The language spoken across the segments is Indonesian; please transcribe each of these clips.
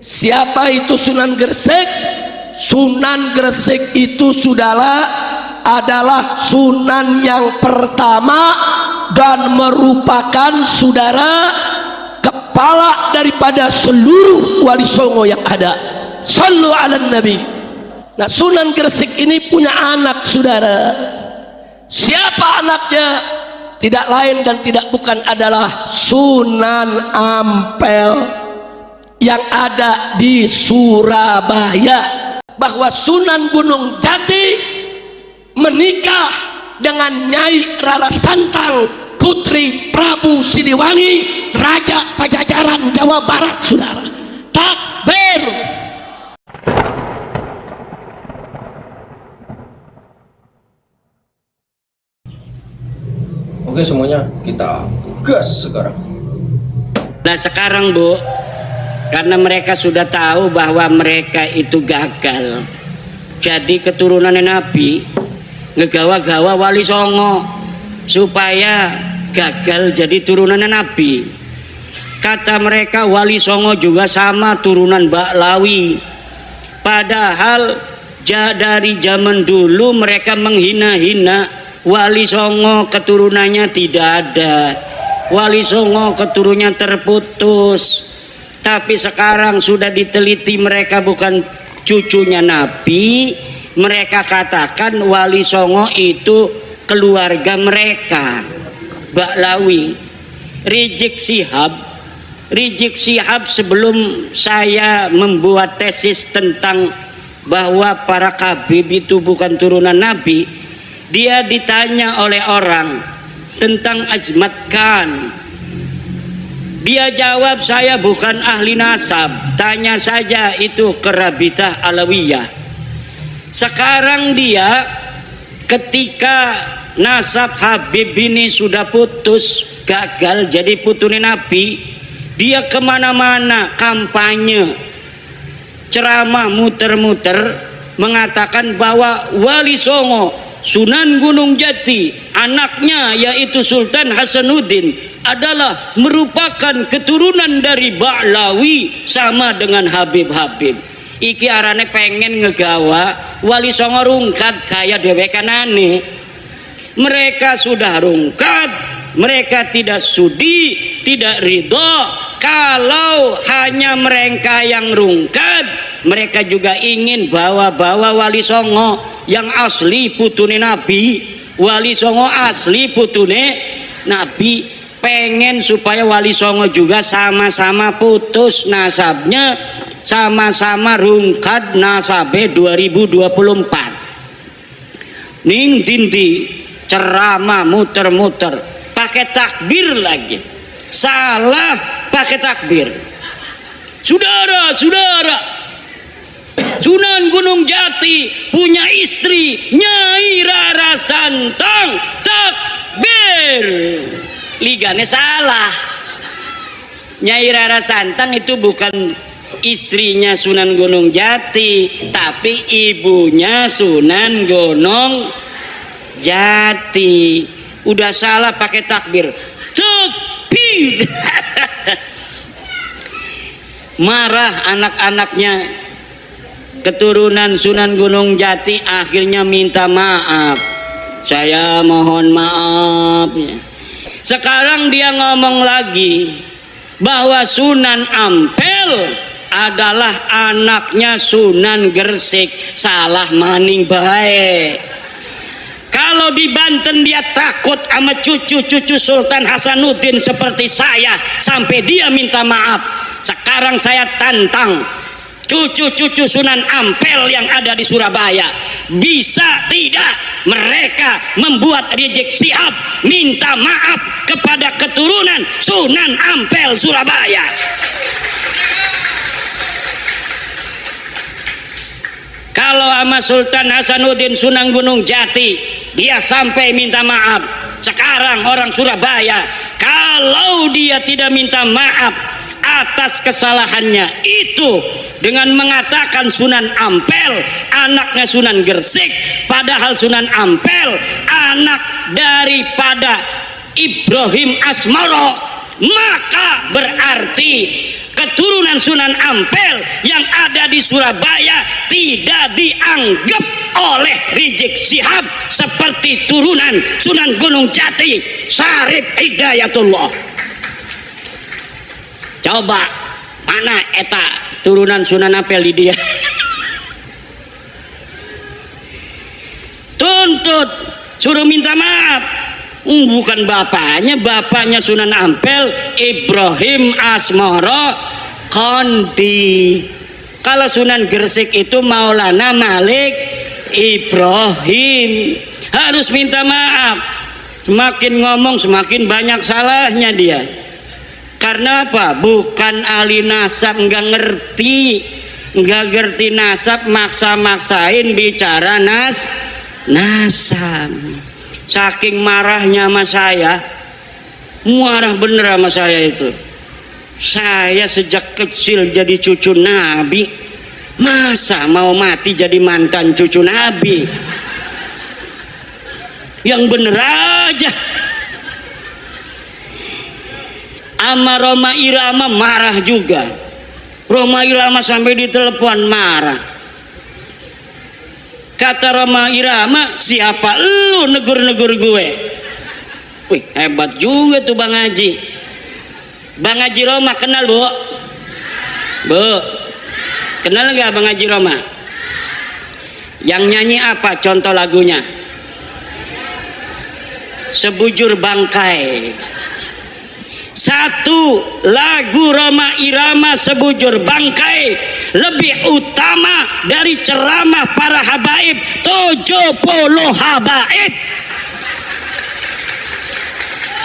Siapa itu Sunan Gresik? Sunan Gresik itu adalah sunan yang pertama dan merupakan saudara kepala daripada seluruh wali songo yang ada. Sallu ala Nabi. Nah, Sunan Gresik ini punya anak, saudara. Siapa anaknya? Tidak lain dan tidak bukan adalah Sunan Ampel yang ada di Surabaya. Bahwa Sunan Gunung Jati menikah dengan Nyai Rara Santang, putri Prabu Siliwangi, Raja Pajajaran Jawa Barat, saudara. Takbir. Oke semuanya, kita gas sekarang. Nah sekarang Bu, karena mereka sudah tahu bahwa mereka itu gagal jadi keturunan Nabi, ngegawa-gawa wali songo supaya gagal jadi turunan Nabi. Kata mereka wali songo juga sama turunan Baklawi, padahal dari zaman dulu mereka menghina-hina wali songo, keturunannya tidak ada. Wali songo keturunannya terputus. Tapi sekarang sudah diteliti mereka bukan cucunya Nabi. Mereka katakan wali songo itu keluarga mereka, Baklawi. Rizik Syihab sebelum saya membuat tesis tentang bahwa para Khabib itu bukan turunan Nabi, dia ditanya oleh orang tentang Azmat Khan. Dia jawab, saya bukan ahli nasab, tanya saja itu ke Rabitah Alawiyah. Sekarang dia ketika nasab Habib ini sudah putus, gagal jadi putune Nabi, dia kemana-mana kampanye, ceramah muter-muter mengatakan bahwa wali songo Sunan Gunung Jati, anaknya yaitu Sultan Hasanuddin adalah merupakan keturunan dari Baklawi sama dengan Habib-Habib. Iki arane pengen ngegawa wali songo rungkat kaya dewekanane. Mereka sudah rungkat, mereka tidak sudi, tidak ridho. Kalau hanya mereka yang rungkat, mereka juga ingin bawa-bawa wali songo yang asli putune Nabi. Wali songo asli putune Nabi, pengen supaya wali songo juga sama-sama putus nasabnya, sama-sama rungkat nasabe 2024. Ning dindi ceramah muter-muter pakai takbir lagi, salah pakai takbir. Saudara-saudara, Sunan Gunung Jati punya istri Nyai Rara Santang. Takbir. Ligane salah. Nyai Rara Santang itu bukan istrinya Sunan Gunung Jati, tapi ibunya Sunan Gunung Jati. Udah salah pakai takbir. Takbir. Marah anak-anaknya keturunan Sunan Gunung Jati, akhirnya minta maaf. Saya mohon maaf. Sekarang dia ngomong lagi bahwa Sunan Ampel adalah anaknya Sunan Gresik. Salah maning baik. Kalau di Banten dia takut sama cucu-cucu Sultan Hasanuddin seperti saya sampai dia minta maaf. Sekarang saya tantang cucu-cucu Sunan Ampel yang ada di Surabaya, bisa tidak mereka membuat Rizik Syihab minta maaf kepada keturunan Sunan Ampel Surabaya? Kalau sama Sultan Hasanuddin Sunan Gunung Jati dia sampai minta maaf, sekarang orang Surabaya kalau dia tidak minta maaf atas kesalahannya itu dengan mengatakan Sunan Ampel anaknya Sunan Gresik, padahal Sunan Ampel anak daripada Ibrahim Asmara, maka berarti keturunan Sunan Ampel yang ada di Surabaya tidak dianggap oleh Rizik Syihab seperti turunan Sunan Gunung Jati Syarif Hidayatullah. Coba mana eta turunan Sunan Ampel di dia? Tuntut, suruh minta maaf. Bukan bapaknya Sunan Ampel, Ibrahim Asmoro Kondi. Kalau Sunan Gresik itu Maulana Malik Ibrahim. Harus minta maaf. Semakin ngomong semakin banyak salahnya dia. Karena apa? Bukan ahli nasab, nggak ngerti nasab, maksa-maksain bicara nasab. Saking marahnya sama saya, marah bener sama saya itu. Saya sejak kecil jadi cucu Nabi, masa mau mati jadi mantan cucu Nabi? Yang bener aja. Ama Roma Irama marah juga. Roma Irama sampai ditelepon marah. Kata Roma Irama, siapa lu negur-negur gue? Wih, hebat juga tuh Bang Haji. Bang Haji Roma kenal, Bu? Bu, kenal nggak Bang Haji Roma? Yang nyanyi apa contoh lagunya? Sebujur Bangkai. Satu lagu Roma Irama Sebujur Bangkai lebih utama dari ceramah para habaib 70 habaib.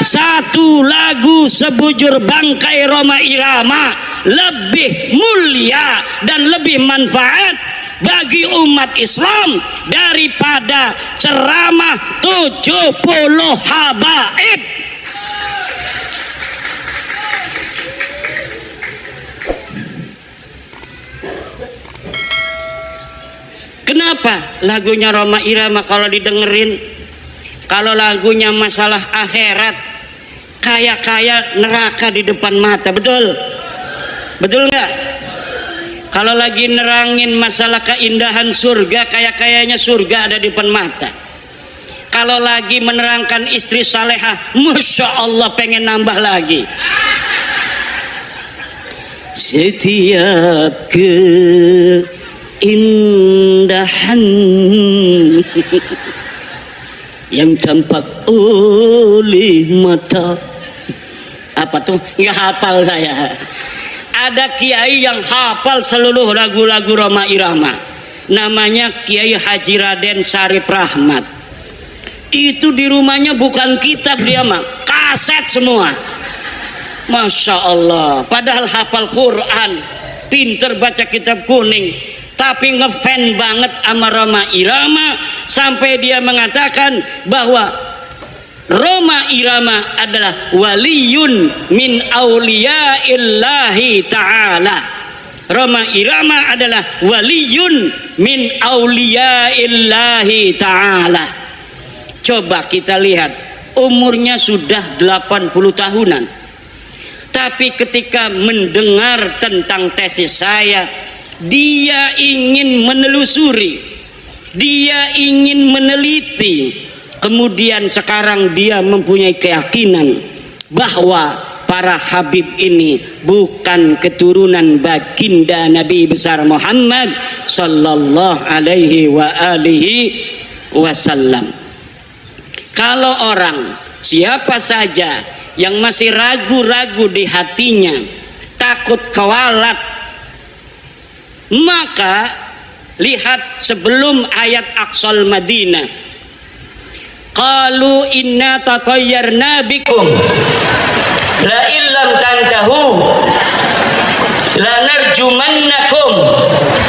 Satu lagu Sebujur Bangkai Roma Irama lebih mulia dan lebih manfaat bagi umat Islam daripada ceramah 70 habaib. Kenapa lagunya Roma Irama kalau didengerin, kalau lagunya masalah akhirat, kayak neraka di depan mata, betul? Betul nggak? Kalau lagi nerangin masalah keindahan surga, kayaknya surga ada di depan mata. Kalau lagi menerangkan istri salehah, masya Allah pengen nambah lagi. Setiap keindahan yang tampak oleh mata. Apa tuh? Nggak hafal saya. Ada kiai yang hafal seluruh lagu-lagu Roma Irama. Namanya Kiai Haji Raden Syarif Rahmat. Itu di rumahnya bukan kitab dia mah, kaset semua. Masya Allah. Padahal hafal Quran, pinter baca kitab kuning, tapi ngefan banget sama Roma Irama sampai dia mengatakan bahwa Roma Irama adalah waliyun min auliyaillahi ta'ala. Roma Irama adalah waliyun min auliyaillahi ta'ala. Coba kita lihat, umurnya sudah 80 tahunan. Tapi ketika mendengar tentang tesis saya, dia ingin menelusuri, dia ingin meneliti. Kemudian sekarang dia mempunyai keyakinan bahwa para habib ini bukan keturunan baginda Nabi besar Muhammad sallallahu alaihi wa alihi wasallam. Kalau orang siapa saja yang masih ragu-ragu di hatinya, takut kewalat, maka lihat sebelum ayat Aqsal Madinah. Qalu inna tatayyarna bikum la illam tantahu lanarjumannakum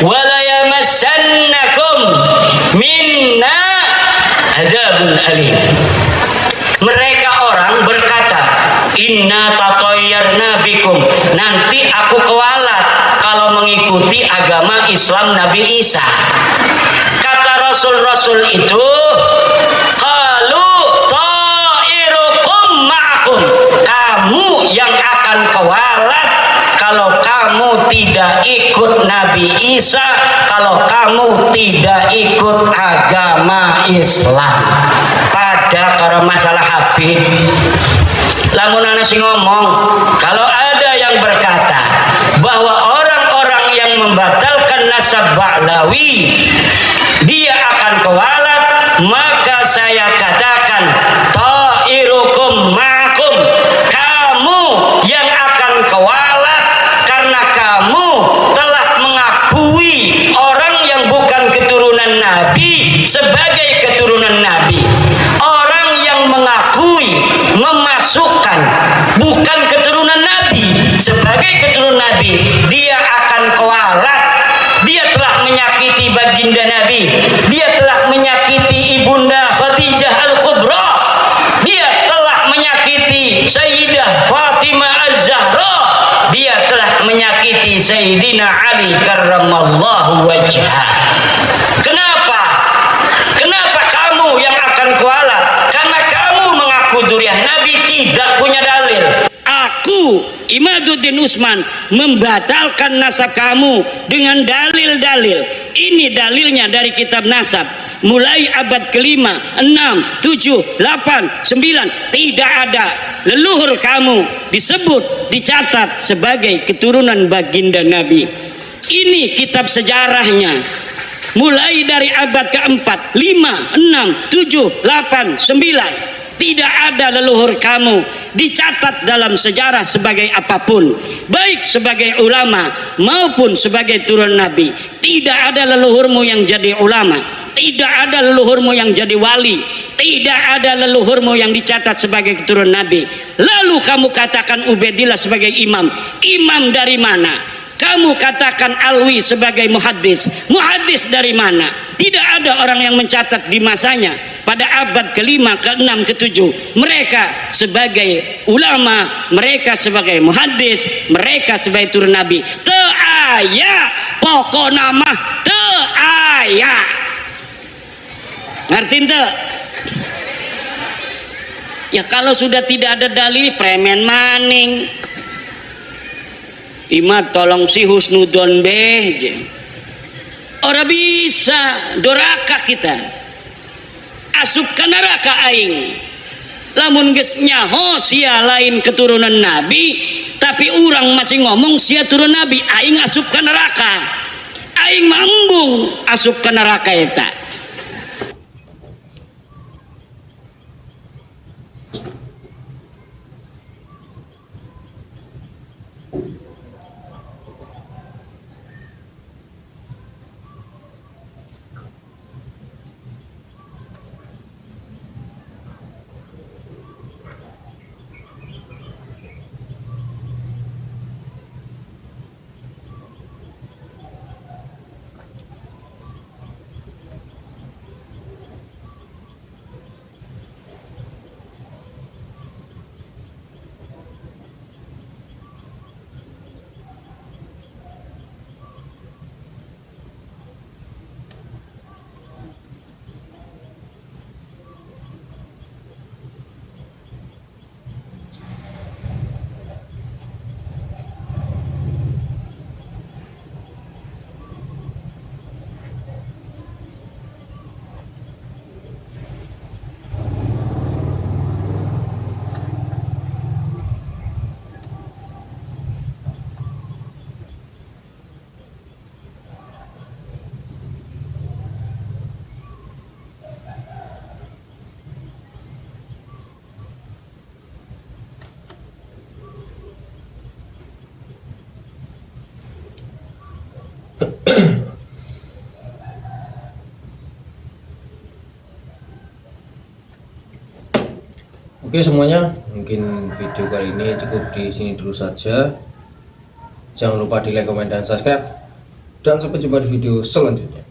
wa la yamassannakum minna adzabun alim. Mereka orang berkata, inna tatayyarna bikum, nanti aku kewalat kalau mengikuti agama Islam Nabi Isa. Kata Rasul-Rasul itu, kamu yang akan kewalat kalau kamu tidak ikut Nabi Isa, kalau kamu tidak ikut agama Islam. Pada kalau masalah Habib, lamun ana sing ngomong, kalau ada yang berkata bahwa orang-orang yang membatalkan nasab Ba'lawi dia akan kewalat, maka saya katakan ta'irukum ma'akum, kamu yang akan kewalat karena kamu telah mengakui orang yang bukan keturunan Nabi sebagai keturunan Nabi. Orang yang mengakui, memasukkan bukan keturunan Nabi sebagai keturunan Nabi, dia akan kewalat. Dia telah menyakiti baginda Nabi, dia telah menyakiti ibunda Khadijah Al-Kubra, dia telah menyakiti Sayyidah Fatimah Az-Zahra, dia telah menyakiti Sayyidina Ali karramallahu wajhah. Kenapa? Kenapa kamu yang akan kualat? Karena kamu mengaku duriah Nabi, tidak punya dalil. Aku Imaduddin Usman membatalkan nasab kamu dengan dalil-dalil. Ini dalilnya dari kitab nasab. Mulai abad kelima, 6, 7, 8, 9, tidak ada leluhur kamu disebut, dicatat sebagai keturunan baginda Nabi. Ini kitab sejarahnya. Mulai dari abad keempat, 5, 6, 7, 8, 9. Tidak ada leluhur kamu dicatat dalam sejarah sebagai apapun, baik sebagai ulama maupun sebagai turun Nabi. Tidak ada leluhurmu yang jadi ulama, tidak ada leluhurmu yang jadi wali, tidak ada leluhurmu yang dicatat sebagai keturunan Nabi. Lalu kamu katakan Ubaidillah sebagai imam. Imam dari mana? Kamu katakan Alwi sebagai muhaddis. Muhaddis dari mana? Tidak ada orang yang mencatat di masanya pada abad kelima, keenam, ketujuh. Mereka sebagai ulama, mereka sebagai muhaddis, mereka sebagai turun Nabi. Te'aya, pokok nama te'aya. Ngerti ente? Ya kalau sudah tidak ada dalil, premen maning. Imam tolong si husnudon beje. Ora bisa doraka kita. Asup ka neraka aing. Lamun geus nyaho sia lain keturunan Nabi, tapi urang masih ngomong sia turun Nabi, aing asup ka neraka. Aing mah embung asup ka neraka eta. Oke semuanya, mungkin video kali ini cukup di sini dulu saja. Jangan lupa di like, komen, dan subscribe. Dan sampai jumpa di video selanjutnya.